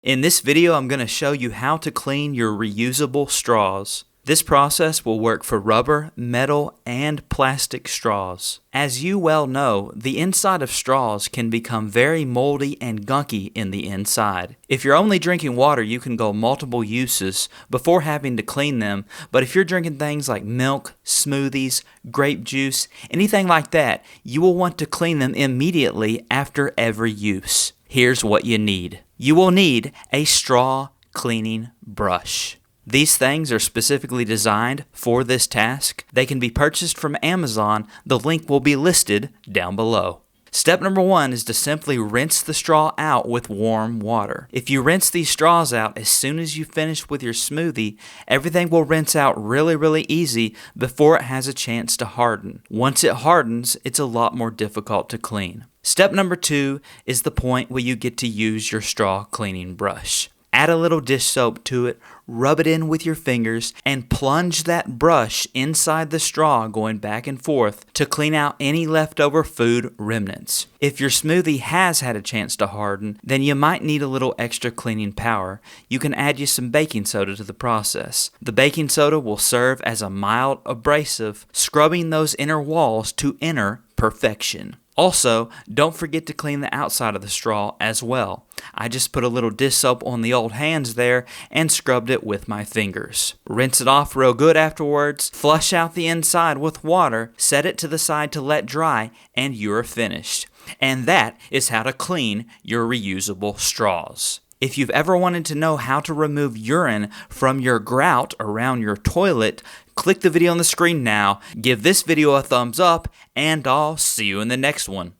In this video, I'm going to show you how to clean your reusable straws. This process will work for rubber, metal, and plastic straws. As you well know, the inside of straws can become very moldy and gunky in the inside. If you're only drinking water, you can go multiple uses before having to clean them, but if you're drinking things like milk, smoothies, grape juice, anything like that, you will want to clean them immediately after every use. Here's what you need. You will need a straw cleaning brush. These things are specifically designed for this task. They can be purchased from Amazon. The link will be listed down below. Step number 1 is to simply rinse the straw out with warm water. If you rinse these straws out as soon as you finish with your smoothie, everything will rinse out really easy before it has a chance to harden. Once it hardens, it's a lot more difficult to clean. Step number 2 is the point where you get to use your straw cleaning brush. Add a little dish soap to it, rub it in with your fingers, and plunge that brush inside the straw going back and forth to clean out any leftover food remnants. If your smoothie has had a chance to harden, then you might need a little extra cleaning power. You can add you some baking soda to the process. The baking soda will serve as a mild abrasive, scrubbing those inner walls to inner perfection. Also, don't forget to clean the outside of the straw as well. I just put a little dish soap on the old hands there and scrubbed it with my fingers. Rinse it off real good afterwards, flush out the inside with water, set it to the side to let dry, and you're finished. And that is how to clean your reusable straws. If you've ever wanted to know how to remove urine from your grout around your toilet, click the video on the screen now, give this video a thumbs up, and I'll see you in the next one.